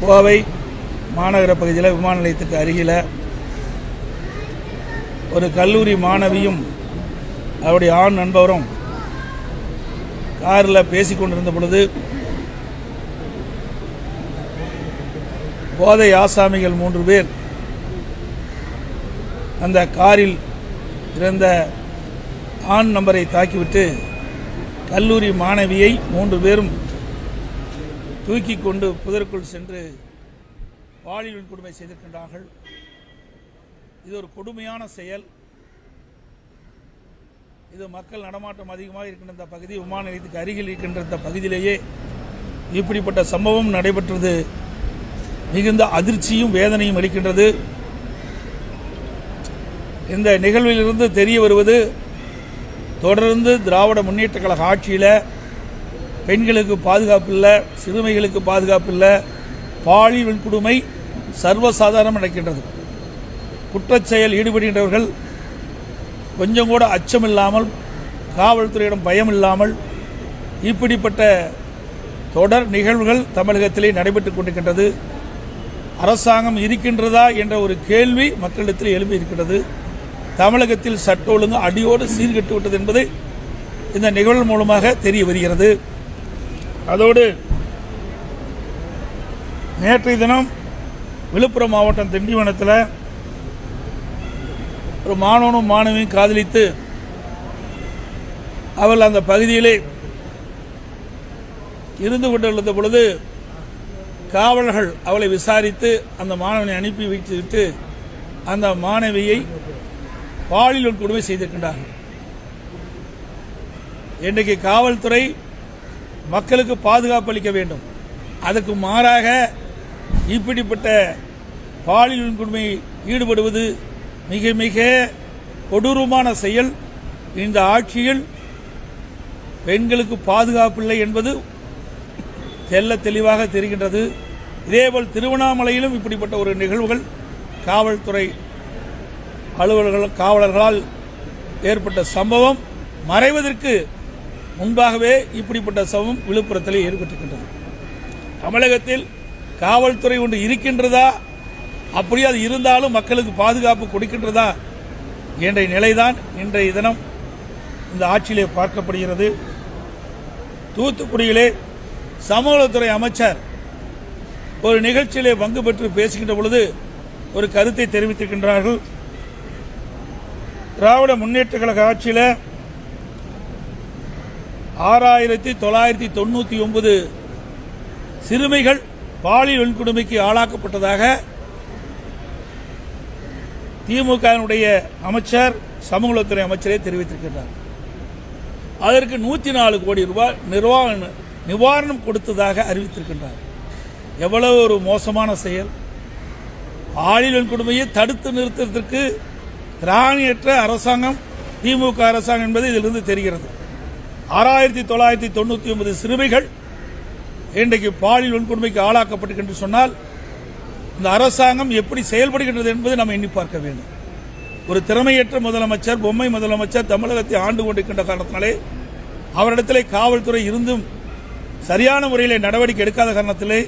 கோவை மாநகர பகுதியில் விமான நிலையத்துக்கு அருகில் ஒரு கல்லூரி மாணவியும் அவருடைய ஆண் நண்பரும் காரில் பேசிக்கொண்டிருந்த பொழுது போதை ஆசாமிகள் 3 பேர் அந்த காரில் இருந்த ஆண் நம்பரை தாக்கிவிட்டு கல்லூரி மாணவியை 3 பேரும் தூக்கி கொண்டு புதருக்குள் சென்று பாலியல் கொடுமை செய்திருக்கின்றார்கள். இது ஒரு கொடுமையான செயல். இது மக்கள் நடமாட்டம் அதிகமாக இருக்கின்ற இந்த பகுதி, விமான நிலையத்துக்கு அருகில் இருக்கின்ற இந்த பகுதியிலேயே இப்படிப்பட்ட சம்பவம் நடைபெற்றது மிகுந்த அதிர்ச்சியும் வேதனையும் அளிக்கின்றது. இந்த நிகழ்விலிருந்து தெரிய வருவது, தொடர்ந்து திராவிட முன்னேற்ற கழக ஆட்சியில் பெண்களுக்கு பாதுகாப்பு இல்லை, சிறுமிகளுக்கு பாதுகாப்பு இல்லை, பாலியல் கொடுமை சர்வசாதாரணம் நடக்கின்றது. குற்றச்செயல் ஈடுபடுகின்றவர்கள் கொஞ்சம் கூட அச்சமில்லாமல், காவல்துறையிடம் பயம் இல்லாமல் இப்படிப்பட்ட தொடர் நிகழ்வுகள் தமிழகத்திலே நடைபெற்றுக் கொண்டிருக்கின்றது. அரசாங்கம் இருக்கின்றதா என்ற ஒரு கேள்வி மக்களிடத்தில் எழுப்பி இருக்கின்றது. தமிழகத்தில் சட்ட ஒழுங்கு அடியோடு சீர்கெட்டு விட்டது என்பது இந்த நிகழ்வு மூலமாக தெரிய வருகிறது. அதோடு நேற்றைய தினம் விழுப்புரம் மாவட்டம் திண்டிவனத்தில் ஒரு மாணவனும் மாணவியும் காதலித்து அவள் அந்த பகுதியிலே இருந்து கொண்டிருந்த பொழுது காவலர்கள் அவளை விசாரித்து அந்த மாணவனை அனுப்பி வைத்துவிட்டு அந்த மாணவியை பாலியல் கொடுமை செய்திருக்கின்றார்கள். இன்றைக்கு காவல்துறை மக்களுக்கு பாதுகாப்பு அளிக்க வேண்டும். அதற்கு மாறாக இப்படிப்பட்ட பாலியல் கொடுமை ஈடுபடுவது மிக மிக கொடூரமான செயல். இந்த ஆட்சியில் பெண்களுக்கு பாதுகாப்பு இல்லை என்பது தெல்ல தெளிவாக தெரிகின்றது. இதேபோல் திருவண்ணாமலையிலும் இப்படிப்பட்ட ஒரு நிகழ்வுகள் காவல்துறை அலுவலர்கள் காவலர்களால் ஏற்பட்ட சம்பவம் மறைவதற்கு முன்பாகவே இப்படிப்பட்ட சம்பவம் விழுப்புரத்திலே ஏற்பட்டிருக்கின்றது. தமிழகத்தில் காவல்துறை ஒன்று இருக்கின்றதா, அப்படியே அது இருந்தாலும் மக்களுக்கு பாதுகாப்பு கொடுக்கின்றதா என்ற நிலைதான் இன்றைய தினம் இந்த ஆட்சியிலே பார்க்கப்படுகிறது. தூத்துக்குடியிலே சமூகத்துறை அமைச்சர் ஒரு நிகழ்ச்சியிலே பங்கு பெற்று பேசுகின்ற பொழுது ஒரு கருத்தை தெரிவித்திருக்கின்றார்கள். திராவிட முன்னேற்ற கழக ஆட்சியில் 6999 சிறுமிகள் பாலியல் வன்கொடுமைக்கு ஆளாக்கப்பட்டதாக திமுகவினுடைய அமைச்சர் சமூகத்துறை அமைச்சரே தெரிவித்திருக்கிறார். அதற்கு 104 கோடி ரூபாய் நிவாரணம் கொடுத்ததாக அறிவித்திருக்கின்றார். எவ்வளவு ஒரு மோசமான செயல்! பாலியல் வன்கொடுமையை தடுத்து நிறுத்துவதற்கு திராணியற்ற அரசாங்கம் திமுக அரசாங்கம் என்பது இதிலிருந்து தெரிகிறது. 6999 சிறுமிகள் இன்றைக்கு பாலியல் வன்கொடுமைக்கு ஆளாக்கப்பட்டு சொன்னால் இந்த அரசாங்கம் எப்படி செயல்படுகின்றது என்பதை நாம் எண்ணி பார்க்க வேண்டும். ஒரு திறமையற்ற முதலமைச்சர், பொம்மை முதலமைச்சர் தமிழகத்தை ஆண்டு கொண்டிருக்கின்ற காரணத்தினாலே அவரிடத்திலே காவல்துறை இருந்தும் சரியான முறையில் நடவடிக்கை எடுக்காத காரணத்திலே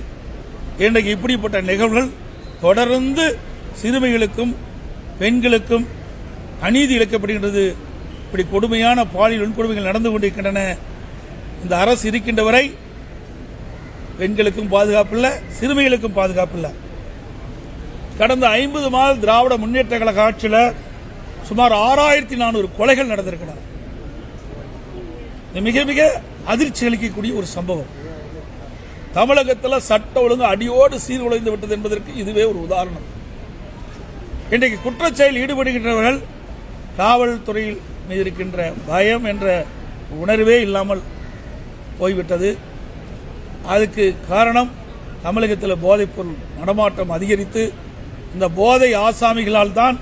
இன்றைக்கு இப்படிப்பட்ட நிகழ்வுகள் தொடர்ந்து சிறுமிகளுக்கும் பெண்களுக்கும் அநீதி இழைக்கப்படுகின்றது. இப்படி கொடுமையான பாலியல் வன்கொடுமைகள் நடந்து கொண்டிருக்கின்றன. இந்த அரசு இருக்கின்ற வரை பெண்களுக்கும் பாதுகாப்பு இல்லை, சிறுமிகளுக்கும் பாதுகாப்பு இல்லை. கடந்த 50 மாத திராவிட முன்னேற்ற கழக ஆட்சியில் சுமார் 6400 கொலைகள் நடந்திருக்கிறது. மிக மிக அதிர்ச்சி அளிக்கக்கூடிய ஒரு சம்பவம். தமிழகத்தில் சட்ட ஒழுங்கு அடியோடு சீர்குலைந்து விட்டது என்பதற்கு இதுவே ஒரு உதாரணம். இன்றைக்கு குற்றச்செயல் ஈடுபடுகின்றவர்கள் காவல்துறையில் மீது இருக்கின்ற பயம் என்ற உணர்வே இல்லாமல் போய்விட்டது. அதுக்கு காரணம் தமிழகத்தில் போதைப்பொருள் நடமாட்டம் அதிகரித்து இந்த போதை ஆசாமிகளால் தான்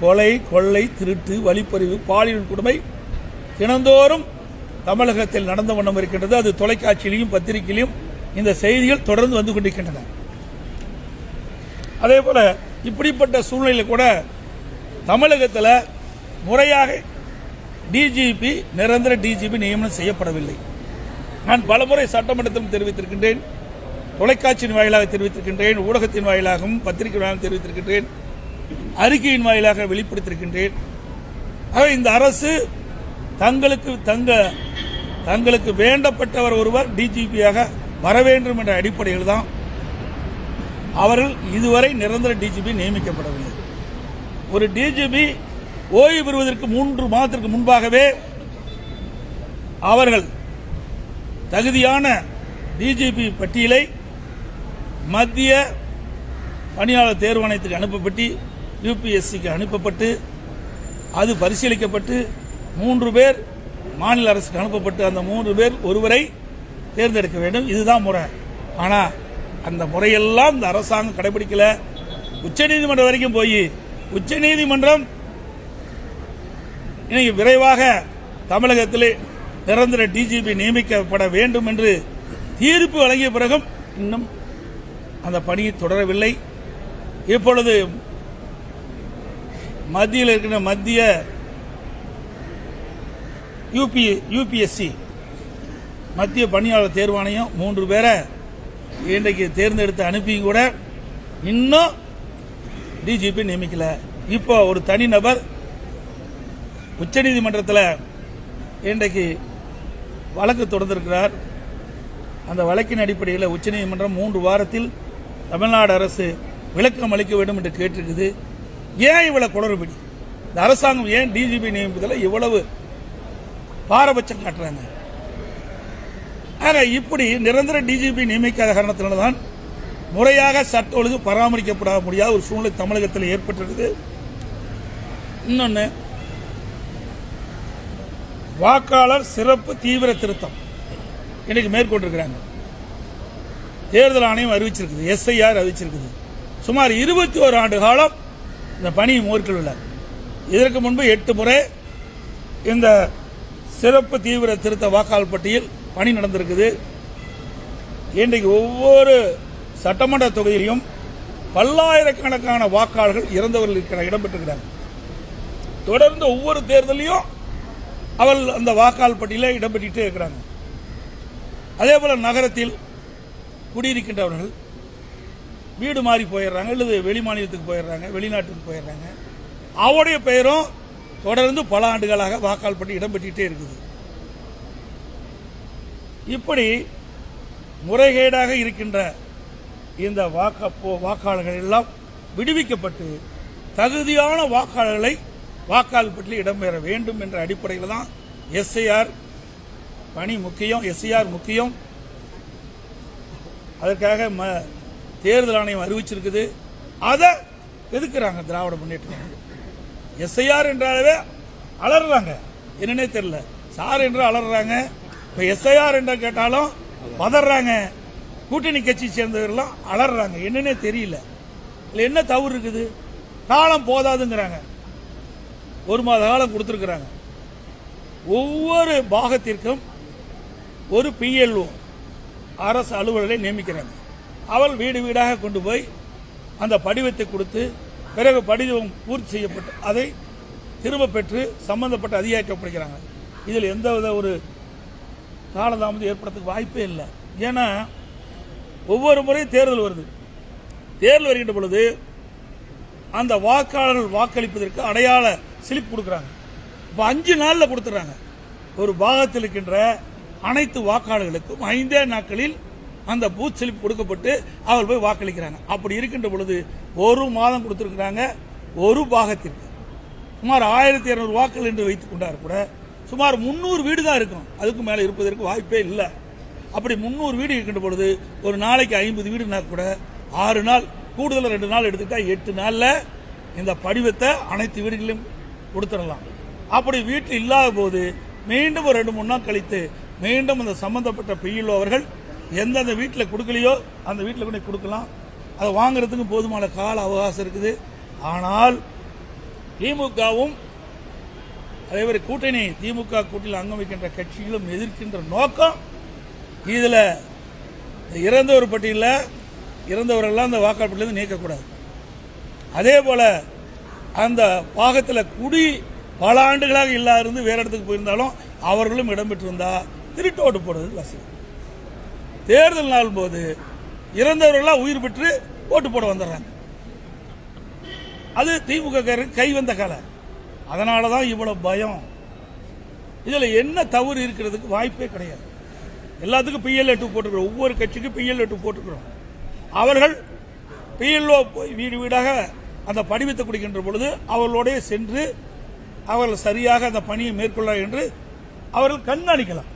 கொலை, கொள்ளை, திருட்டு, வழிப்பறிவு, பாலியல் கொடுமை தினந்தோறும் தமிழகத்தில் நடந்த வண்ணம் இருக்கின்றது. அது தொலைக்காட்சியிலும் பத்திரிகையிலும் இந்த செய்திகள் தொடர்ந்து வந்து கொண்டிருக்கின்றன. அதே போல இப்படிப்பட்ட சூழ்நிலையில் கூட தமிழகத்தில் முறையாக டிஜிபி, நிரந்தர டிஜிபி நியமனம் செய்யப்படவில்லை. நான் பலமுறை சட்டமன்றத்தில் தெரிவித்திருக்கின்றேன். தொலைக்காட்சியின் வாயிலாக தெரிவித்திருக்கின்றேன், ஊடகத்தின் வாயிலாகவும் பத்திரிகை வாயிலாக தெரிவித்திருக்கின்றேன், அறிக்கையின் வாயிலாக வெளிப்படுத்தியிருக்கின்றேன். இந்த அரசு தங்களுக்கு வேண்டப்பட்டவர் ஒருவர் டிஜிபியாக வர வேண்டும் என்ற அடிப்படையில் தான் அவர்கள் இதுவரை நிரந்தர டிஜிபி நியமிக்கப்படவில்லை. ஒரு டிஜிபி ஓய்வு பெறுவதற்கு 3 மாதத்திற்கு முன்பாகவே அவர்கள் தகுதியான டிஜிபி பட்டியலை மத்திய பணியாளர் தேர்வாணையத்துக்கு அனுப்பப்பட்டு யுபிஎஸ்சிக்கு அனுப்பப்பட்டு அது பரிசீலிக்கப்பட்டு 3 பேர் மாநில அரசுக்கு அனுப்பப்பட்டு அந்த 3 பேர் ஒருவரை தேர்ந்தெடுக்க வேண்டும். இதுதான் முறை. ஆனால் அந்த முறையெல்லாம் இந்த அரசாங்கம் கடைபிடிக்கல. உச்சநீதிமன்றம் வரைக்கும் போய் உச்சநீதிமன்றம் இன்னைக்கு விரைவாக தமிழகத்தில் நிரந்தர டிஜிபி நியமிக்கப்பட வேண்டும் என்று தீர்ப்பு வழங்கிய பிறகும் இன்னும் அந்த பணியை தொடரவில்லை. இப்பொழுது மத்தியில் இருக்கிற மத்திய யுபிஎஸ்சி மத்திய பணியாளர் தேர்வாணையம் 3 பேரை இன்றைக்கு தேர்ந்தெடுத்து அனுப்பியும் கூட இன்னும் டிஜிபி நியமிக்கல. இப்போ ஒரு தனிநபர் உச்சநீதிமன்றத்தில் இன்றைக்கு வழக்கு தொடர்ந்திருக்கிறார். அந்த வழக்கின் அடிப்படையில் உச்சநீதிமன்றம் 3 வாரத்தில் தமிழ்நாடு அரசு விளக்கம் அளிக்க வேண்டும் என்று கேட்டிருக்குது. ஏன் இவ்வளவு குளறுபடி? இந்த அரசாங்கம் ஏன் டிஜிபி நியமிப்பதில் இவ்வளவு பாரபட்சம் காட்டுறாங்க? ஆக இப்படி நிரந்தர டிஜிபி நியமிக்காத காரணத்தினால்தான் முறையாக சட்ட ஒழுங்கு பராமரிக்கப்பட முடியாத ஒரு சூழ்நிலை தமிழகத்தில் ஏற்பட்டிருக்குது. இன்னொன்று, வாக்காளர் சிறப்பு தீவிர திருத்தம் இன்னைக்கு மேற்கொண்டிருக்கிறாங்க. தேர்தல் ஆணையம் அறிவிச்சிருக்குது, எஸ்ஐஆர் அறிவிச்சிருக்குது. சுமார் 21 ஆண்டு காலம் இந்த பணியை மேற்கொள்ள. இதற்கு முன்பு 8 முறை இந்த சிறப்பு தீவிர திருத்த வாக்காளர் பட்டியல் பணி நடந்திருக்குது. இன்றைக்கு ஒவ்வொரு சட்டமன்ற தொகுதியிலும் பல்லாயிரக்கணக்கான வாக்காளர்கள் இறந்தவர்கள் இருக்கிற இடம்பெற்றிருக்கிறாங்க. தொடர்ந்து ஒவ்வொரு தேர்தலையும் அவர்கள் அந்த வாக்காளர் பட்டியலில் இடம்பெற்றே இருக்கிறாங்க. அதே போல நகரத்தில் குடியிருக்கின்றவர்கள் வீடு மாறி போயிடுறாங்க, அல்லது வெளி மாநிலத்துக்கு போயிடுறாங்க, வெளிநாட்டுக்கு போயிடுறாங்க. அவருடைய பெயரும் தொடர்ந்து பல ஆண்டுகளாக வாக்காளர் பட்டியல் இடம்பெற்றே இருக்குது. இப்படி முறைகேடாக இருக்கின்ற இந்த வாக்காளர்கள் எல்லாம் விடுவிக்கப்பட்டு தகுதியான வாக்காளர்களை வாக்காளர் பட்டியலில் இடம்பெற வேண்டும் என்ற அடிப்படையில் தான் எஸ்ஐஆர் பணி முக்கியம், எஸ்ஐஆர் முக்கியம். அதற்காக தேர்தல் ஆணையம் அறிவிச்சிருக்குது. அதை எதுக்குறாங்க திராவிட முன்னேற்ற. எஸ்ஐஆர் என்றாலே அலறாங்க, என்னன்னே தெரியல. சார் என்று அலறாங்க. இப்ப எஸ்ஐஆர் என்று கேட்டாலும் பதறாங்க. கூட்டணி கட்சி சேர்ந்தவர்கள்லாம் அலறாங்க, என்னன்னே தெரியல. இல்ல என்ன தவறு இருக்குது? காலம் போதாதுங்கிறாங்க. 1 மாத காலம் கொடுத்திருக்கிறாங்க. ஒவ்வொரு பாகத்திற்கும் ஒரு பிஎல்ஓ அரசு அலுவலரை நியமிக்கிறாங்க. அவள் வீடு வீடாக கொண்டு போய் அந்த படிவத்தை கொடுத்து பிறகு படிவம் பூர்த்தி செய்யப்பட்டு அதை திரும்ப பெற்று சம்பந்தப்பட்ட அதிகாரிக்கு ஒப்படைக்கிறாங்க. இதில் எந்தவித ஒரு காலதாமதம் ஏற்படுறதுக்கு வாய்ப்பே இல்லை. ஏன்னா ஒவ்வொரு முறையும் தேர்தல் வருது. தேர்தல் வருகின்ற பொழுது அந்த வாக்காளர்கள் வாக்களிப்பதற்கு அடையாள ஸ்லிப் கொடுக்குறாங்க. இப்போ 5 நாளில் கொடுத்துறாங்க. ஒரு பாகத்தில் இருக்கின்ற அனைத்து வாக்காளர்களுக்கும் 5 நாட்களில் அந்த பூத் ஸ்லிப் கொடுக்கப்பட்டு அவர் போய் வாக்களிக்கிறாங்க. அப்படி இருக்கின்ற பொழுது 1 மாதம் கொடுத்திருக்கிறாங்க. ஒரு பாகத்திற்கு சுமார் 1200 வாக்குகள் என்று வைத்துக் கொண்டார் கூட சுமார் 300 வீடு தான் இருக்கும். அதுக்கு மேலே இருப்பதற்கு வாய்ப்பே இல்லை. அப்படி 300 வீடு இருக்கின்ற பொழுது ஒரு நாளைக்கு 50 வீடுனா கூட 6 நாள் கூடுதல் 2 நாள் எடுத்துட்டா 8 நாள்ல இந்த படிவத்தை அனைத்து வீடுகளிலும் கொடுத்துடலாம். அப்படி வீட்டில் இல்லாத போது மீண்டும் ஒரு 2-3 நாள் கழித்து மீண்டும் அந்த சம்பந்தப்பட்ட பிஎல்ஓ அவர்கள் எந்தெந்த வீட்டில் கொடுக்கலையோ அந்த வீட்டில் கொண்டு கொடுக்கலாம். அதை வாங்குறதுக்கு போதுமான கால அவகாசம் இருக்குது. ஆனால் திமுகவும் அதேமாதிரி கூட்டணி திமுக கூட்டணியில் அங்கம் வைக்கின்ற கட்சிகளும் எதிர்க்கின்ற நோக்கம் இதுல இறந்தவர் பட்டியலில் இறந்தவரெல்லாம் அந்த வாக்காளர் பட்டியலிருந்து நீக்கக்கூடாது. அதே போல அந்த பாகத்தில் குடி பல ஆண்டுகளாக இல்லாத இருந்து வேற இடத்துக்கு போயிருந்தாலும் அவர்களும் இடம்பெற்றிருந்தா திருட்டு ஓட்டு போடுறது வசதி. தேர்தல் நாள் போது இறந்தவர்களாம் உயிர் பெற்று ஓட்டு போட வந்துடுறாங்க. அது திமுக கை வந்த கலை. அதனாலதான் இவ்வளவு பயம். இதுல என்ன தவறு இருக்கிறதுக்கு வாய்ப்பே கிடையாது. எல்லாத்துக்கும் PLA2 போட்டுக்கிறோம். ஒவ்வொரு கட்சிக்கும் PLA2 போட்டுக்கிறோம். அவர்கள் PLO போய் வீடு வீடாக அந்த படிவத்தை கொடுக்கின்ற பொழுது அவர்களோட சென்று அவர்கள் சரியாக அந்த பணியை மேற்கொள்ள என்று அவர்கள் கண்காணிக்கலாம்.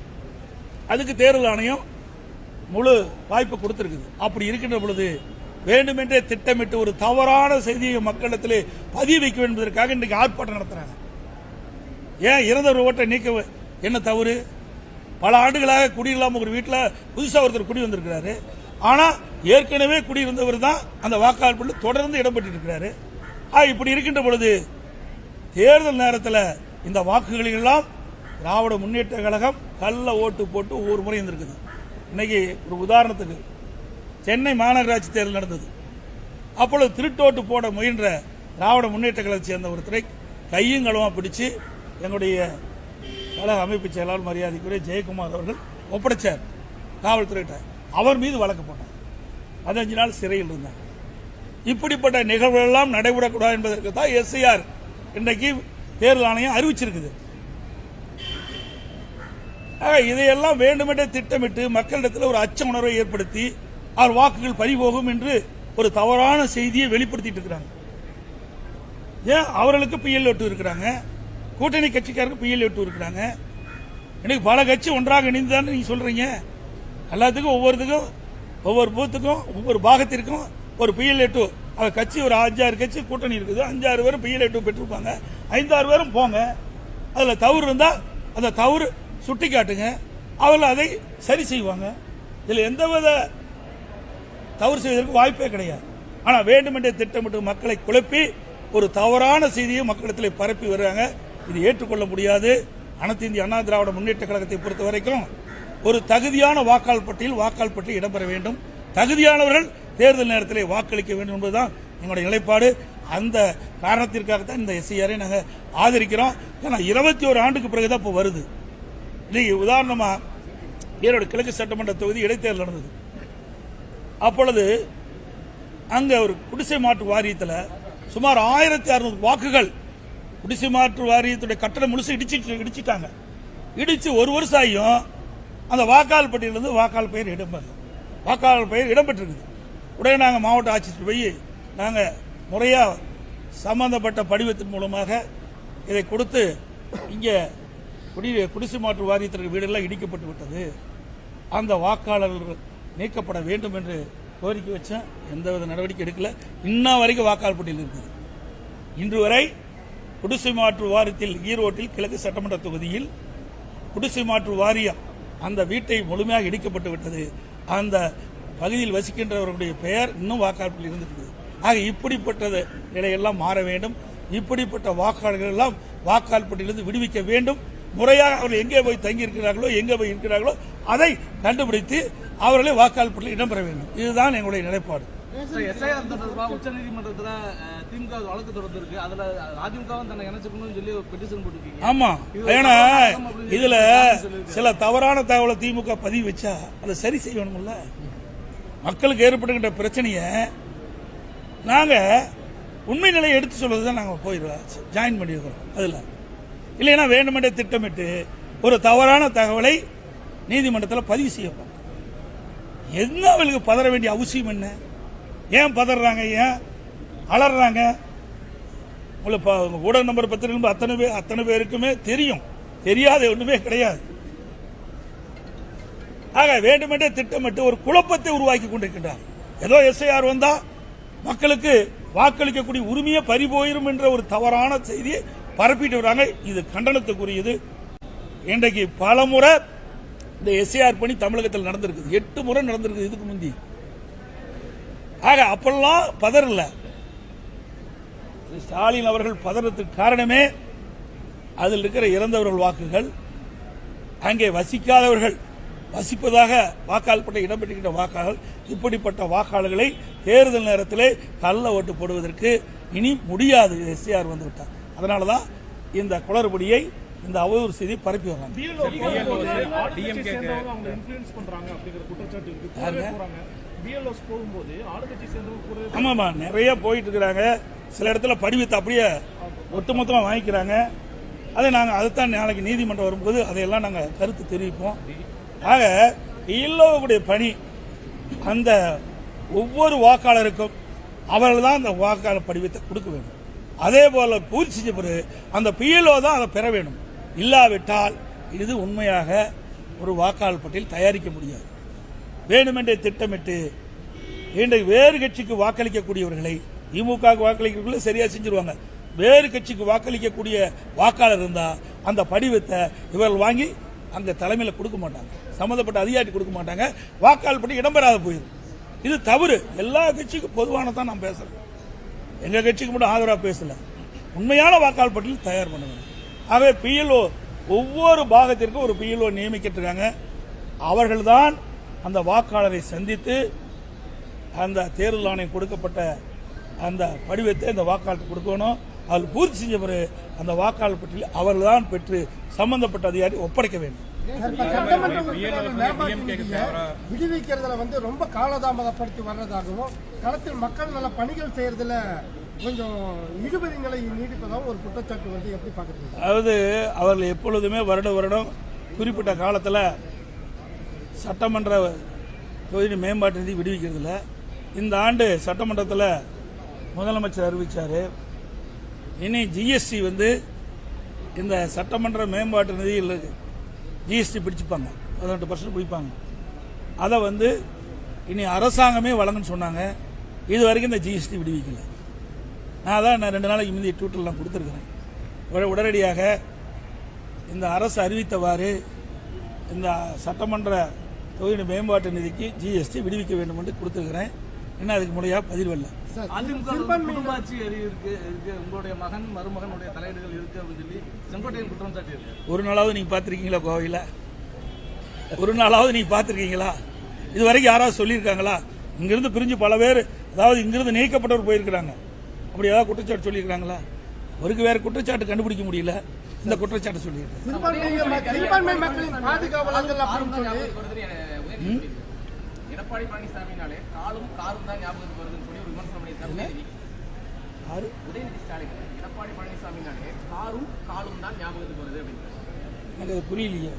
அதுக்கு தேர்தல் ஆணையம் முழு வாய்ப்பு கொடுத்திருக்குது. அப்படி இருக்கின்ற பொழுது வேண்டுமென்றே திட்டமிட்டு ஒரு தவறான செய்தியை மக்களிடத்திலே பதிவு வைக்க வேண்டும் என்பதற்காக இன்றைக்கு ஆர்ப்பாட்டம் நடத்துறாங்க. ஏன் இறந்தவர் ஓட்டை நீக்க என்ன தவறு? பல ஆண்டுகளாக குடியில்லாம ஒரு வீட்டில் புதுசா ஒருத்தர் குடி வந்திருக்கிறாரு. ஆனா ஏற்கனவே குடியிருந்தவர் தான் அந்த வாக்காளர் தொடர்ந்து இடம்பெற்று இருக்கிறாரு. இப்படி இருக்கின்ற பொழுது தேர்தல் நேரத்தில் இந்த வாக்குகளை எல்லாம் திராவிட முன்னேற்ற கழகம் கள்ள ஓட்டு போட்டு ஒவ்வொரு முறை இருந்திருக்குது. இன்னைக்கு ஒரு உதாரணத்துக்கு சென்னை மாநகராட்சி தேர்தல் நடந்தது. அப்பொழுது திருட்டோட்டு போட முயன்ற திராவிட முன்னேற்ற கழகத்தை சேர்ந்த ஒருத்தரை கையும் களமா பிடிச்சு எங்களுடைய கழக அமைப்பு செயலாளர் மரியாதைக்குரிய ஜெயக்குமார் அவர்கள் ஒப்படைச்சார் காவல்துறையிட்ட. அவர் மீது வழக்கு போட்டார். 15 நாள் சிறையில் இருந்தார். இப்படிப்பட்ட நிகழ்வுகள் எல்லாம் நடைபெறக்கூடாது என்பதற்கு தான் SIR இன்றைக்கு தேர்தல் ஆணையம் அறிவிச்சிருக்குது. இதையெல்லாம் வேண்டுமென்றே திட்டமிட்டு மக்களிடத்தில் ஒரு அச்ச உணர்வை ஏற்படுத்தி அவர் வாக்குகள் பறிபோகும் என்று ஒரு தவறான செய்தியை வெளிப்படுத்திட்டு இருக்கிறாங்க. ஏன் அவர்களுக்கு PLA2 இருக்கிறாங்க, கூட்டணி கட்சிக்காரருக்கு PLA2 இருக்கிறாங்க. இன்னைக்கு பல கட்சி ஒன்றாக இணைந்துதான் நீங்க சொல்றீங்க. எல்லாத்துக்கும் ஒவ்வொருத்துக்கும் ஒவ்வொரு பூத்துக்கும் ஒவ்வொரு பாகத்திற்கும் ஒரு PLA2 கட்சி ஒரு 5-6 கட்சி கூட்டணி இருக்குது. 5-6 பேரும் PLA2 பெற்றிருப்பாங்க. 5-6 பேரும் போங்க. அதுல தவறு இருந்தா அந்த தவறு சுட்டி காட்டுங்க. அவர்கள் அதை சரி செய்வாங்க. இதுல எந்தவித தவறு செய்வதற்கு வாய்ப்பே கிடையாது. ஆனா வேண்டுமென்றே திட்டமிட்டு மக்களை குழப்பி ஒரு தவறான செய்தியை மக்களிடத்தில் பரப்பி வருவாங்க. இது ஏற்றுக்கொள்ள முடியாது. அனைத்து இந்திய அண்ணா திராவிட முன்னேற்ற கழகத்தை பொறுத்த வரைக்கும் ஒரு தகுதியான வாக்காளர் பட்டியல் இடம்பெற வேண்டும். தகுதியானவர்கள் தேர்தல் நேரத்தில் வாக்களிக்க வேண்டும் என்பதுதான் எங்களுடைய நிலைப்பாடு. அந்த காரணத்திற்காகத்தான் இந்த SIR-ஐ நாங்கள் ஆதரிக்கிறோம். ஏன்னா 21 ஆண்டுக்கு பிறகுதான் இப்போ வருது. இன்னைக்கு உதாரணமா ஈரோடு கிழக்கு சட்டமன்ற தொகுதி இடைத்தேர்தல் நடந்தது. அப்பொழுது அங்க ஒரு குடிசை மாற்று வாரியத்தில் சுமார் 1600 வாக்குகள் குடிசை மாற்று வாரியத்துடைய கட்டணம் முழுசு இடிச்சிட்டாங்க. இடிச்சு ஒரு வருஷம் ஆகியும் அந்த வாக்காளர் பட்டியலிருந்து வாக்காளர் பெயர் இடம்பெற்றிருக்குது. உடனே நாங்கள் மாவட்ட ஆட்சியர் போய் நாங்கள் முறையா சம்பந்தப்பட்ட படிவத்தின் மூலமாக இதை கொடுத்து இங்கே குடிசை மாற்று வாரியத்திற்கு வீடெல்லாம் இடிக்கப்பட்டு விட்டது, அந்த வாக்காளர்கள் நீக்கப்பட வேண்டும் என்று கோரிக்கை வச்சேன். எந்தவித நடவடிக்கை எடுக்கல. இன்ன வரைக்கும் வாக்காளர் பட்டியல் இருக்குது. இன்று வரை குடிசை மாற்று வாரியத்தில் ஈரோட்டில் கிழக்கு சட்டமன்ற தொகுதியில் குடிசை மாற்று வாரியம் அந்த வீட்டை முழுமையாக இடிக்கப்பட்டு விட்டது. அந்த பகுதியில் வசிக்கின்றவர்களுடைய பெயர் இன்னும் வாக்காளர் பட்டியல் இருந்திருக்குது. ஆக இப்படிப்பட்ட நிலையெல்லாம் மாற வேண்டும். இப்படிப்பட்ட வாக்காளர்கள் எல்லாம் வாக்காளர் பட்டியலிருந்து விடுவிக்க வேண்டும். முறையாக அவர்கள் எங்கே போய் தங்கி இருக்கிறார்களோ அதை கண்டுபிடித்து அவர்களே வாக்காளர் பட்டியலில் இடம்பெற வேண்டும். இதுதான் எங்களுடைய நிலைப்பாடு. உச்சநீதிமன்றத்தில் திமுக வழக்கு தொடர்ந்து அதுல அதிமுகவும் தன்னை இணைச்சுக்கணும்னு சொல்லி பெட்டிஷன் போட்டுருக்கீங்க. ஆமா, ஏன்னா இதுல சில தவறான தகவலை திமுக பதிவு வச்சா அதை சரி செய்யணும்ல. மக்களுக்கு ஏற்படுகின்ற பிரச்சனையை நாங்க உண்மை நிலையை எடுத்து சொல்றதுதான் நாங்க போயிடுவோம், ஜாயின் பண்ணிருக்கிறோம். அதுல இல்லைன்னா வேண்டுமென்றே திட்டமிட்டு ஒரு தவறான தகவலை நீதிமன்றத்தில் பதிவு செய்யப்படும். என்ன அவங்களுக்கு பதற வேண்டிய அவசியம் என்ன? ஏன் பதறாங்க? ஏன் அலறாங்க? ஊடக நம்பர் 10 அத்தனை பேருக்குமே தெரியும். தெரியாத ஒண்ணுமே கிடையாது. ஆக வேண்டுமென்றே திட்டமிட்டு ஒரு குழப்பத்தை உருவாக்கி கொண்டிருக்கின்றார். ஏதோ SIR வந்தா மக்களுக்கு வாக்களிக்கக்கூடிய உரிமையை பறிபோயிரும் என்ற ஒரு தவறான செய்தியை பரப்பிட்டு வராங்க. இது கண்டனத்துக்குரியது. இன்றைக்கு பல முறை இந்த SIR பணி தமிழகத்தில் நடந்திருக்குது. 8 முறை நடந்திருக்குது இதுக்கு முந்தி. ஆக அப்பெல்லாம் பதறல. ஸ்டாலின் அவர்கள் பதறதுக்கு காரணமே அதில் இருக்கிற இறந்தவர்கள் வாக்குகள், அங்கே வசிக்காதவர்கள் வசிப்பதாக வாக்காளர் பட்டியலில் இடம்பெற்றிருக்கின்ற வாக்காளர்கள், இப்படிப்பட்ட வாக்காளர்களை தேர்தல் நேரத்திலே கள்ள ஓட்டு போடுவதற்கு இனி முடியாது. SIR வந்துவிட்டார். அதனாலதான் இந்த குளறுபடியை, இந்த அவதூறு செய்தி பரப்பி வராங்க. பிஎல்ஓஸ் போகும்போது ஆளுங்கட்சி சேர்ந்தவங்க கூட ஆமாம்மா, நிறைய போயிட்டு இருக்கிறாங்க. சில இடத்துல படிவத்தை அப்படியே ஒட்டுமொத்தமாக வாங்கிக்கிறாங்க. அதைத்தான் நாளைக்கு நீதிமன்றம் வரும்போது அதையெல்லாம் நாங்கள் கருத்து தெரிவிப்போம். ஆக பிஎல்ஓவுடைய பணி அந்த ஒவ்வொரு வாக்காளருக்கும் அவர்கள் தான் அந்த வாக்காளர் படிவத்தை கொடுக்க வேண்டும். அதே போல பூர்த்தி செஞ்ச பிறகு அந்த பிஎல்ஓ தான் அதை பெற வேண்டும். இல்லாவிட்டால் இது உண்மையாக ஒரு வாக்காளர் பட்டியல் தயாரிக்க முடியாது. வேண்டுமென்றே திட்டமிட்டு இன்றைக்கு வேறு கட்சிக்கு வாக்களிக்கக்கூடியவர்களை திமுக வாக்களிக்கிறவங்கள சரியா செஞ்சிருவாங்க. வேறு கட்சிக்கு வாக்களிக்கக்கூடிய வாக்காளர் இருந்தா அந்த படிவத்தை இவர்கள் வாங்கி அங்க தலைமையில் கொடுக்க மாட்டாங்க, சம்பந்தப்பட்ட அதிகாரி கொடுக்க மாட்டாங்க, வாக்காளர் பட்டியல் இடம்பெறாத போயிடும். இது தவறு. எல்லா கட்சிக்கும் பொதுவானதான் நான் பேசுறேன். எங்க கட்சிக்கு மட்டும் ஆதரவா பேசல. உண்மையான வாக்காளர் பட்டியல் தயார் பண்ணுங்க. ஆகவே பிஎல்ஓ ஒவ்வொரு பாகத்திற்கும் ஒரு பிஎல்ஓ நியமிக்கிட்டு அவர்கள்தான் அந்த வாக்காளரை சந்தித்து அந்த தேர்தல் ஆணையம் கொடுக்கப்பட்ட அந்த படிவத்தை அந்த வாக்காளருக்கு கொடுக்கணும். அதில் பூர்த்தி செஞ்ச பிறகு அந்த வாக்காளர் பட்டியல் அவர்கள்தான் பெற்று சம்பந்தப்பட்ட அதிகாரி ஒப்படைக்க வேண்டும். விடுவிக்கிறதுல ரொம்ப காலதாமதப்படுத்தி வர்றதாகவும் களத்தில் மக்கள் நல பணிகள் செய்யறதுல கொஞ்சம் இழுபறி நிலை நீடிப்பதாகவும் ஒரு குற்றச்சாட்டு எப்படி பாக்குறீங்க? அதாவது அவர்கள் எப்பொழுதுமே வருடம் குறிப்பிட்ட காலத்தில் சட்டமன்ற தொகுதி மேம்பாட்டு நிதி விடுவிக்கிறதுல இந்த ஆண்டு சட்டமன்றத்தில் முதலமைச்சர் அறிவிச்சாரு. இனி ஜிஎஸ்டி இந்த சட்டமன்ற மேம்பாட்டு நிதியில் ஜிஎஸ்டி பிடிச்சுப்பாங்க, 18% பிடிப்பாங்க. அதை இனி அரசாங்கமே வழங்குன்னு சொன்னாங்க. இது வரைக்கும் இந்த ஜிஎஸ்டி விடுவிக்கல. நான் 2 நாளைக்கு முந்தைய ட்விட்டர்லாம் கொடுத்துருக்கிறேன். உடனடியாக இந்த அரசு அறிவித்தவாறு இந்த சட்டமன்ற தொகுதி மேம்பாட்டு நிதிக்கு ஜிஎஸ்டி விடுவிக்க வேண்டும் என்று கொடுத்துருக்கிறேன். என்ன அதுக்கு முறையா பதில் வரல. குடும்பாட்சி இருக்கு, உங்களுடைய மகன் மருமகனுடைய தலையீடுகள் இருக்கு அப்படின்னு சொல்லி செங்கோட்டையன் குற்றம் சாட்டி இருக்கு. ஒரு நாளாவது நீங்க பாத்திருக்கீங்களா கோவையில்? ஒரு நாளாவது நீங்க பாத்திருக்கீங்களா? இது வரைக்கும் யாராவது சொல்லியிருக்காங்களா? இங்கிருந்து பிரிஞ்சு பல பேர், அதாவது இங்கிருந்து நீக்கப்பட்டவர் போயிருக்கிறாங்க. அப்படி ஏதாவது குற்றச்சாட்டு சொல்லியிருக்காங்களா? ஒருக்கு வேற குற்றச்சாட்டு கண்டுபிடிக்க முடியல. இந்த குற்றச்சாட்டு சொல்லியிருக்காங்க. எடப்பாடி பழனிசாமினாலே காலும் காரும் தான் ஞாபகத்துக்கு வருதுன்னு சொல்லி ஒரு விமர்சனம் பண்ணியிருக்காரு. உதயநிதி ஸ்டாலின் எடப்பாடி பழனிசாமினாலே காரும் காலும் தான் ஞாபகத்துக்கு வருது அப்படின்னு எனக்கு அது புரியலையே.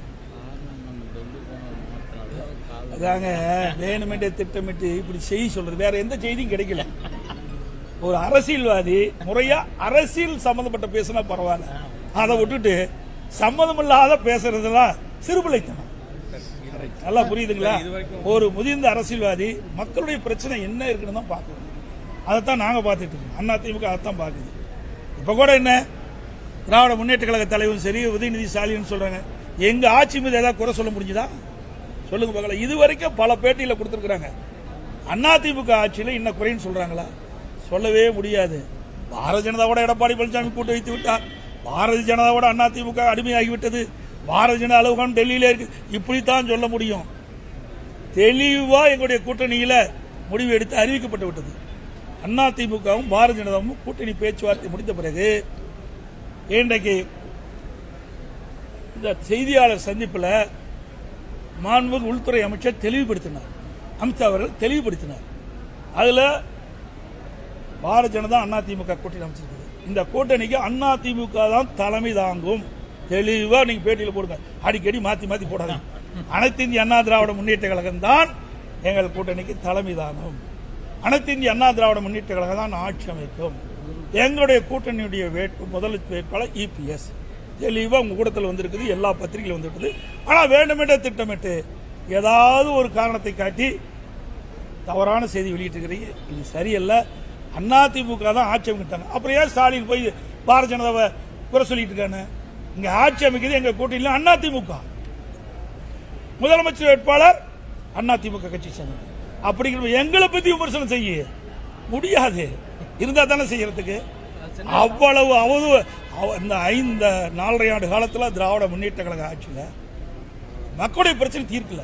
அதாங்க வேணுமென்றே திட்டமிட்டு இப்படி செய்தி சொல்றது. வேற எந்த செய்தியும் கிடைக்கல. ஒரு அரசியல்வாதி முறையா அரசியல் சம்பந்தப்பட்ட பேசினா பரவாயில்ல, அதை விட்டுட்டு சம்மதமில்லாத பேசுறதுலாம் சிறுபிள்ளைத்தனம். நல்லா புரியுதுங்களா? ஒரு முதிர்ந்த அரசியல்வாதி மக்களுடைய பிரச்சனை என்ன இருக்குன்னு தான் பார்க்கணும். அதைத்தான் நாங்க பார்த்துட்டு இருக்கோம். அதிமுக அதைத்தான் பார்க்குது. இப்ப கூட என்ன திராவிட முன்னேற்ற கழக தலைவரும் சரி, உதயநிதி ஸ்டாலின் சொல்றாங்க, எங்க ஆட்சி மீது ஏதாவது குறை சொல்ல முடிஞ்சுதா? சொல்லுங்க பார்க்கலாம். இது வரைக்கும் பல பேட்டியில கொடுத்திருக்கிறாங்க. அதிமுக ஆட்சியில் இன்ன குறைன்னு சொல்றாங்களா? சொல்லவே முடியாது. பாரதிய ஜனதாவோட எடப்பாடி பழனிசாமி கூட்டு வைத்து விட்டார். பாரதிய ஜனதாவோட அதிமுக அடிமையாகிவிட்டது. பாரதிய ஜனதா அலுவலகம் டெல்லியில இருக்கு. இப்படித்தான் சொல்ல முடியும். தெளிவா எங்களுடைய கூட்டணியில முடிவு எடுத்து அறிவிக்கப்பட்டு விட்டது. அதிமுகவும் பாரதிய ஜனதாவும் கூட்டணி பேச்சுவார்த்தை முடிந்த பிறகு இன்றைக்கு இந்த செய்தியாளர் சந்திப்பில் மாண்புமிகு உள்துறை அமைச்சர் தெளிவுபடுத்தினார். அமித்ஷா அவர்கள் தெளிவுபடுத்தினார். அதுல பாரதிய ஜனதா அதிமுக கூட்டணி அமைச்சிருக்குது. இந்த கூட்டணிக்கு அதிமுக தான் தலைமை தாங்கும். தெளிவா நீங்க பேட்டியில போடுங்க. அடிக்கடி மாத்தி மாத்தி போடாதீங்க. அனைத்து இந்திய அண்ணா திராவிட முன்னேற்ற கழகம் தான் எங்கள் கூட்டணிக்கு தலைமை தாங்கும். அனைத்து இந்திய அண்ணா திராவிட முன்னேற்ற கழகம் தான் ஆட்சி அமைக்கும். எங்களுடைய கூட்டணியுடைய முதல் வேட்பாளர் இபிஎஸ். தெளிவா உங்க கூட்டத்தில் வந்திருக்குது, எல்லா பத்திரிகையிலும் வந்துவிட்டது. ஆனா வேண்டுமென்றே திட்டமிட்டு ஏதாவது ஒரு காரணத்தை காட்டி தவறான செய்தி வெளியிட்டிருக்கிறீங்க. இது சரியல்ல. அதிமுக தான் ஆட்சி அமைக்கிட்டாங்க. அப்புறம் ஏன் ஸ்டாலின் போய் பாரதிய ஜனதாவை குறை சொல்லிட்டு இருக்காங்க? இங்க ஆட்சி அமைக்கிறது எங்க கூட்டணியில் அதிமுக. முதலமைச்சர் வேட்பாளர் அதிமுக கட்சி சேர்ந்தது. அப்படிங்கிற எங்களை பத்தி விமர்சனம் செய்ய முடியாது. இருந்தா தானே செய்யறதுக்கு. அவ்வளவு இந்த 4.5 ஆண்டு காலத்தில் திராவிட முன்னேற்ற கழக ஆட்சியில் மக்களுடைய பிரச்சனை தீர்க்கல.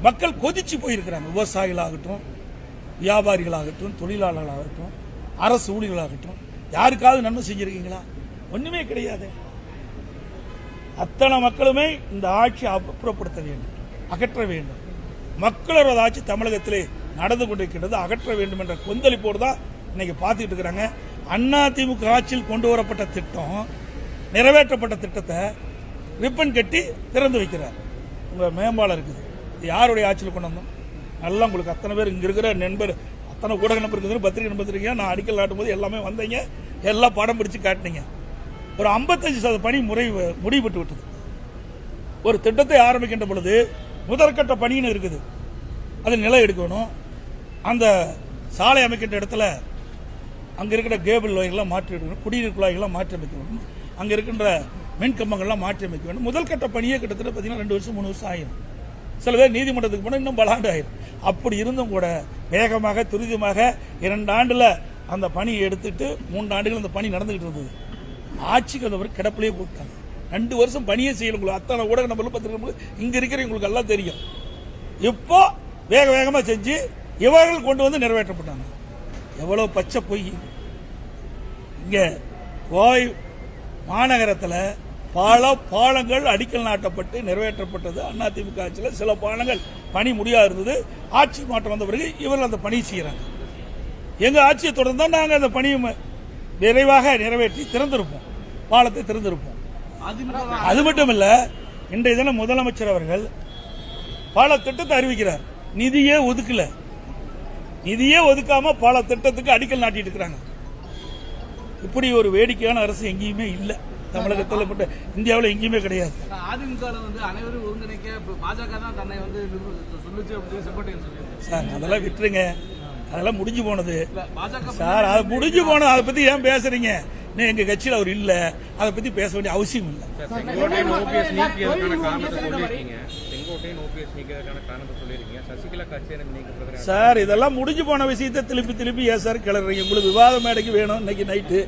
மக்கள் கொதிச்சு போயிருக்கிறாங்க. விவசாயிகளாகட்டும், வியாபாரிகளாகட்டும், தொழிலாளர்களாகட்டும், அரசு ஊழியர்களாகட்டும், யாருக்காவது நன்மை செஞ்சிருக்கீங்களா? ஒண்ணுமே கிடையாது. அத்தனை மக்களுமே இந்த ஆட்சி அப்புறப்படுத்த வேண்டும், அகற்ற வேண்டும். மக்களோட ஆட்சி தமிழகத்திலே நடந்து கொண்டிருக்கிறது. அகற்ற வேண்டும் என்ற கொந்தளிப்போடு தான் இன்னைக்கு பார்த்துட்டு இருக்கிறாங்க. அதிமுக ஆட்சியில் கொண்டு வரப்பட்ட திட்டம், நிறைவேற்றப்பட்ட திட்டத்தை ரிப்பன் கட்டி திறந்து வைக்கிறார். உங்க மேம்பாலம் இருக்குது, யாருடைய ஆட்சியில் கொண்டு வந்தோம்? நல்லா உங்களுக்கு அத்தனை பேர் இங்க இருக்கிற நண்பர், அத்தனை ஊடக நம்பர் இருக்குது, பத்திரிகை நம்பர் இருக்கீங்க. நான் அடிக்கல் நாட்டும் போது எல்லாமே வந்தீங்க, எல்லாம் படம் பிடிச்சு காட்டினீங்க. ஒரு 55% பணி முடிவுபட்டு விட்டது. ஒரு திட்டத்தை ஆரம்பிக்கின்ற பொழுது முதற்கட்ட பணின்னு இருக்குது, அது நிலம் எடுக்கணும். அந்த சாலை அமைக்கின்ற இடத்துல அங்க இருக்கிற கேபிள் வயர்லாம் மாற்றி எடுக்கணும், குடிநீர் குழாய்கள்லாம் மாற்றி அமைக்க வேண்டும், அங்க இருக்கின்ற மின் கம்பங்கள்லாம் மாற்றி அமைக்க வேண்டும். முதல் கட்ட பணியே கிட்டத்தட்ட பார்த்தீங்கன்னா 2 வருஷம் 3 வருஷம் ஆயிரும். சில பேர் நீதிமன்றத்துக்கு போனால் இன்னும் பல ஆண்டு ஆயிரும். அப்படி இருந்தும் கூட வேகமாக துரிதமாக 2 ஆண்டுல அந்த பணியை எடுத்துட்டு 3 ஆண்டுகள் அந்த பணி நடந்துகிட்டு இருந்தது. ஆட்சிக்கு வந்தவர் கிடப்பிலேயே போட்டாங்க. 2 வருஷம் பணியே செய்யல. உங்களுக்கு அத்தனை ஊடக நம்பர்ல பத்திரிக்கை இங்க இருக்கிறவங்களுக்கு எல்லாம் தெரியும். இப்போ வேக வேகமா செஞ்சு இவர்கள் கொண்டு வந்து நிறைவேற்றப்பட்டாங்க. எவ்வளவு பச்சை பொய்! இங்க கோவை மாநகரத்தில் பல பாலங்கள் அடிக்கல் நாட்டப்பட்டு நிறைவேற்றப்பட்டது. அதிமுக ஆட்சியில் சில பாலங்கள் பணி முடியாது இருந்தது. ஆட்சி மாற்றம் வந்த பிறகு இவர்கள் அந்த பணி செய்யறாங்க. எங்க ஆட்சியை தொடர்ந்தா நாங்கள் அந்த பணியை விரைவாக நிறைவேற்றி திறந்திருப்போம், பாலத்தை திறந்திருப்போம். அது மட்டும் இல்ல, இன்றைய தினம் முதலமைச்சர் அவர்கள் பால திட்டத்தை அறிவிக்கிறார். நிதியே ஒதுக்கல, நிதியே ஒதுக்காம பல திட்டத்துக்கு அடிக்கல் நாட்டிட்டு இருக்கிறாங்க. இப்படி ஒரு வேடிக்கையான அரசு எங்கேயுமே இல்லை தமிழகத்தில், மட்டும் இந்தியாவில் எங்கேயுமே கிடையாது. அதிமுக வந்து அனைவரும் ஒருங்கிணைக்க பாஜக தான் தன்னை வந்து சொல்லுச்சு அப்படின்னு செங்கோட்டையன் சொல்லியிருக்காரு. சார் அதெல்லாம் விட்டுருங்க, அதெல்லாம் முடிஞ்சு போனது பாஜக சார். அது முடிஞ்சு போனது, அதை பத்தி ஏன் பேசுறீங்க? எங்க கட்சியில் அவர் இல்ல, அதை பத்தி பேச வேண்டிய அவசியம் இல்லை. செங்கோட்டையன் ஓபிஎஸ் நீக்கியதற்கான காரணத்தை சொல்லியிருக்கீங்க. செங்கோட்டையன் ஓபிஎஸ் நீக்கியதற்கான காரணத்தை சொல்லியிருக்கீங்க. சசிகலா கட்சியை நீக்க சார் இதெல்லாம் முடிஞ்சு போன விஷயத்தை திருப்பி ஏன் சார் கிளறீங்க? உங்களுக்கு விவாத மேடைக்கு வேணும், இன்னைக்கு நைட்டு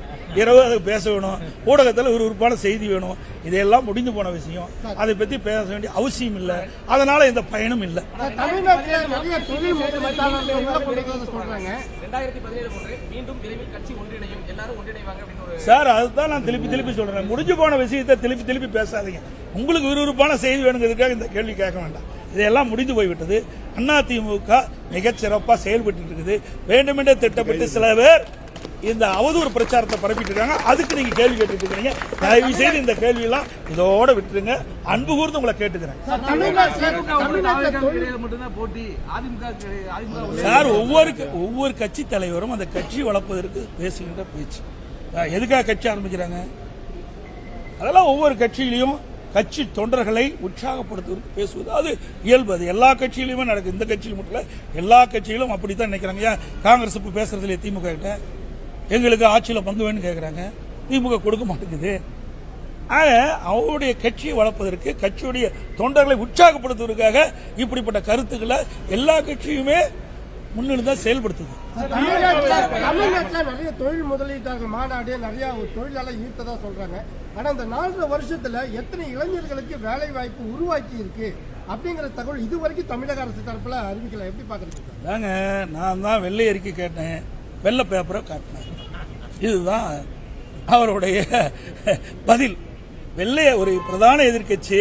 இரவு அதை பேச வேணும், ஊடகத்தில் விறுவிறுப்பான செய்தி வேணும். இதெல்லாம் முடிஞ்சு போன விஷயம், அதை பத்தி பேச வேண்டிய அவசியம் இல்லை. அதனால இந்த பயனும் இல்லை. தமிழ்நாட்டில் நிறைய தொழில் முதலீட்டாளர்கள் உள்ள கொண்டு சொல்றாங்க. 2017 போன்று மீண்டும் விரைவில் கட்சி ஒன்றிணையும், எல்லாரும் ஒன்றிணைவாங்க அப்படின்னு ஒரு சார் அதுதான் நான் திருப்பி சொல்றேன். முடிஞ்சு போன விஷயத்தை திருப்பி பேசாதீங்க. உங்களுக்கு விறுவிறுப்பான செய்தி வேணுங்கிறதுக்காக இந்த கேள்வி கேட்க வேண்டாம். இதெல்லாம் முடிந்து போய்விட்டது. அதிமுக மிகச் சிறப்பாக செயல்பட்டு இருக்குது. வேண்டுமென்றே திட்டப்பட்டு சில பேர் இந்த அவதூறு பிரச்சாரத்தை பரப்பிட்டு இருக்காங்க. அதுக்கு நீங்க கேள்வி கேட்டுட்டு இருக்கீங்க. தயவு செய்து இந்த கேள்வி எல்லாம் இதோட விட்டுருங்க. அன்பு கூர்ந்து உங்களை கேட்டுக்கிறேன் சார். ஒவ்வொரு கட்சி தலைவரும் அந்த கட்சி வளர்ப்பதற்கு பேசுகின்ற பேச்சு. எதுக்காக கட்சி ஆரம்பிக்கிறாங்க? அதெல்லாம் ஒவ்வொரு கட்சியிலையும் கட்சி தொண்டர்களை உற்சாகப்படுத்துவதற்கு பேசுவது அது இயல்பு. அது எல்லா கட்சியிலுமே நடக்குது. இந்த கட்சியில் மட்டும் இல்ல, எல்லா கட்சியிலும் அப்படித்தான் நினைக்கிறாங்க. ஏன் காங்கிரஸ் இப்ப பேசுறதுல திமுக கிட்ட எங்களுக்கு ஆட்சியில் பங்கு வேணும்னு கேட்கிறாங்க, திமுக கொடுக்க மாட்டேங்குது. ஆக அவருடைய கட்சியை வளர்ப்பதற்கு, கட்சியுடைய தொண்டர்களை உற்சாகப்படுத்துவதற்காக இப்படிப்பட்ட கருத்துக்களை எல்லா கட்சியுமே முன்னிருந்து செயல்படுத்துது. தமிழ்நாட்டில் நிறைய தொழில் முதலீட்டாளர்கள் மாநாடு நிறைய தொழிலாளர் ஈர்த்ததா சொல்றாங்க. ஆனா இந்த 4 வருஷத்துல எத்தனை இளைஞர்களுக்கு வேலை வாய்ப்பு உருவாக்கி இருக்கு அப்படிங்கிற தகவல் இதுவரைக்கும் தமிழக அரசு தரப்புல அறிவிக்கல. எப்படி பாக்குறீங்க? தாங்க நான் தான் வெள்ளை அறிக்கை கேட்டேன், வெள்ளை பேப்பரை காட்டினேன். இதுதான் அவருடைய பதில். வெள்ளை ஒரு பிரதான எதிர்க்கட்சி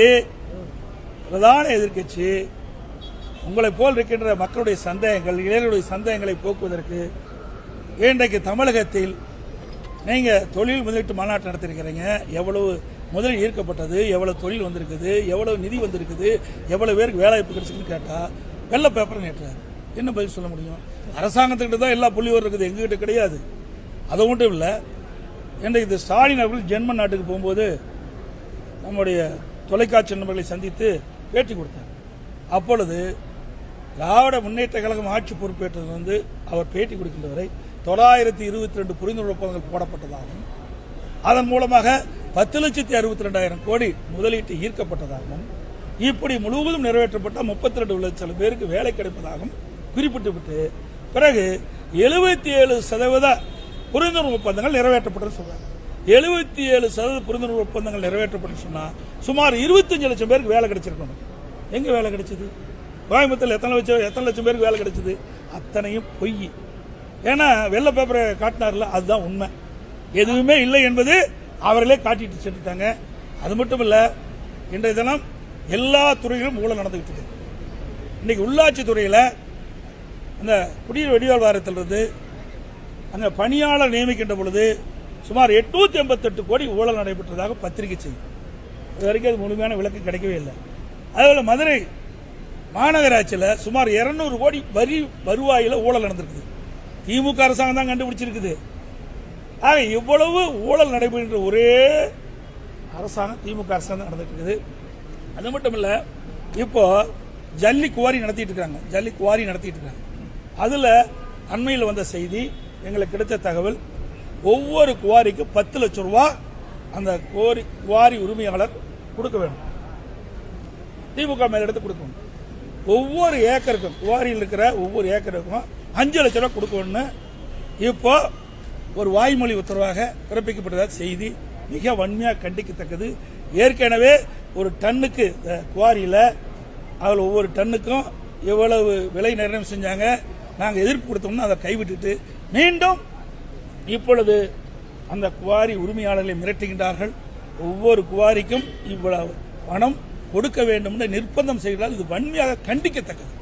உங்களை போல் இருக்கின்ற மக்களுடைய சந்தேகங்கள், இளைஞருடைய சந்தேகங்களை போக்குவதற்கு இன்றைக்கு தமிழகத்தில் நீங்க தொழில் முதலீட்டு மாநாட்டு நடத்திருக்கிறீங்க. எவ்வளவு முதலில் ஈர்க்கப்பட்டது, எவ்வளவு தொழில் வந்திருக்குது, எவ்வளவு நிதி வந்திருக்குது, எவ்வளவு பேருக்கு வேலை வாய்ப்பு கிடைச்சுன்னு கேட்டா வெள்ளை பேப்பர் நேற்றாரு. என்ன பதில் சொல்ல முடியும்? அரசாங்கத்துக்கிட்ட தான் எல்லா புள்ளிவரம் இருக்குது, எங்ககிட்ட கிடையாது. அது மட்டும் இல்லை, இன்றைக்கு இந்த ஸ்டாலின் அவர்கள் ஜெர்மன் நாட்டுக்கு போகும்போது நம்முடைய தொலைக்காட்சி நண்பர்களை சந்தித்து பேட்டி கொடுத்தார். அப்பொழுது திராவிட முன்னேற்ற கழகம் ஆட்சி பொறுப்பேற்றது அவர் பேட்டி கொடுக்கின்ற வரை 922 புரிந்துணர்வு ஒப்பந்தங்கள் போடப்பட்டதாகவும், அதன் மூலமாக 10,62,000 கோடி முதலீட்டு ஈர்க்கப்பட்டதாகவும், இப்படி முழுவதும் நிறைவேற்றப்பட்ட 32 லட்சம் பேருக்கு வேலை கிடைப்பதாகவும் குறிப்பிட்டு பிறகு 77% புரிந்துணர்வு ஒப்பந்தங்கள் நிறைவேற்றப்பட்டது சொல்றாங்க. 77% புரிந்துணர்வு ஒப்பந்தங்கள் நிறைவேற்றப்பட்டு சொன்னா சுமார் 25 லட்சம் பேருக்கு வேலை கிடைச்சிருக்கணும். எங்க வேலை கிடைச்சது? கோயம்புத்தூர்ல எத்தனை லட்சம் பேருக்கு வேலை கிடைச்சது? அத்தனையும் பொய். ஏன்னா வெள்ளை பேப்பரை காட்டினார்ல, அதுதான் உண்மை. எதுவுமே இல்லை என்பது அவர்களே காட்டிட்டு சென்றுட்டாங்க. அது மட்டும் இல்ல, இன்றைய தினம் எல்லா துறையிலும் ஊழல் நடந்துகிட்டு இருக்கு. இன்னைக்கு உள்ளாட்சி துறையில அந்த குடிநீர் வடிகால்வாரத்திலிருந்து அங்கே பணியாளர் நியமிக்கின்ற பொழுது சுமார் 888 கோடி ஊழல் நடைபெற்றதாக பத்திரிகை செய்தி. இது வரைக்கும் அது முழுமையான விளக்கு கிடைக்கவே இல்லை. அதேபோல் மதுரை மாநகராட்சியில் சுமார் 200 கோடி வருவாயில் ஊழல் நடந்திருக்குது. திமுக அரசாங்கம் தான் கண்டுபிடிச்சிருக்குது. ஆக இவ்வளவு ஊழல் நடைபெறுகின்ற ஒரே அரசாங்கம் திமுக அரசாங்கம் நடந்துட்டு இருக்குது. அது மட்டும் இல்ல, இப்போ ஜல்லி குவாரி நடத்திட்டு இருக்காங்க. அதுல அண்மையில் வந்த செய்தி, எங்களுக்கு கிடைத்த தகவல், ஒவ்வொரு குவாரிக்கு 10 லட்சம் ரூபாய் அந்த குவாரி உரிமையாளர் கொடுக்க வேண்டும். திமுக மேலிடத்து கொடுக்கணும். ஒவ்வொரு ஏக்கருக்கும், குவாரியில் இருக்கிற ஒவ்வொரு ஏக்கருக்கும் 5 லட்சம் ரூபாய் கொடுக்கணும்னு இப்போ ஒரு வாய்மொழி உத்தரவாக பிறப்பிக்கப்பட்டதாக செய்தி மிக வன்மையாக கண்டிக்கத்தக்கது. ஏற்கனவே ஒரு டன்னுக்கு குவாரியில் அதில் ஒவ்வொரு டன்னுக்கும் எவ்வளவு விலை நிர்ணயம் செஞ்சாங்க, நாங்கள் எதிர்ப்பு கொடுத்தோம்னா அதை கைவிட்டுட்டு மீண்டும் இப்பொழுது அந்த குவாரி உரிமையாளர்களை மிரட்டுகின்றார்கள். ஒவ்வொரு குவாரிக்கும் இவ்வளவு பணம் கொடுக்க வேண்டும் என்று நிர்பந்தம் செய்கிறார். இது வன்மையாக கண்டிக்கத்தக்கது.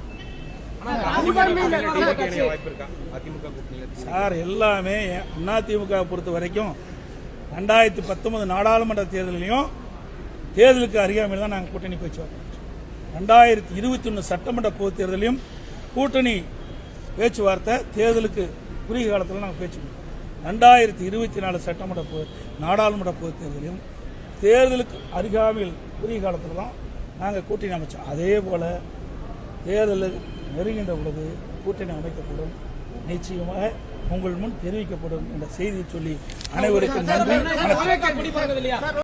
சார், எல்லாமே அதிமுக பொறுத்த வரைக்கும் 2019 நாடாளுமன்ற தேர்தலையும் தேர்தலுக்கு அறியாமையில் தான் நாங்கள் கூட்டணி பேச்சுவார்த்தை. 2021 சட்டமன்ற பொதுத் தேர்தலையும் கூட்டணி பேச்சுவார்த்தை, தேர்தலுக்கு குறுகிய காலத்தில் நாங்கள் பேச்சு. 2024 சட்டமன்ற நாடாளுமன்ற பொதுத் தேர்தலையும் தேர்தலுக்கு அருகாமையில் குறுகிய காலத்தில் தான் நாங்கள் கூட்டணி அமைச்சோம். அதே போல தேர்தல் நெருங்கின்ற பொழுது கூட்டணி அமைக்கப்படும், நிச்சயமாக உங்கள் முன் தெரிவிக்கப்படும் என்ற செய்தியை சொல்லி அனைவருக்கும் நன்றி.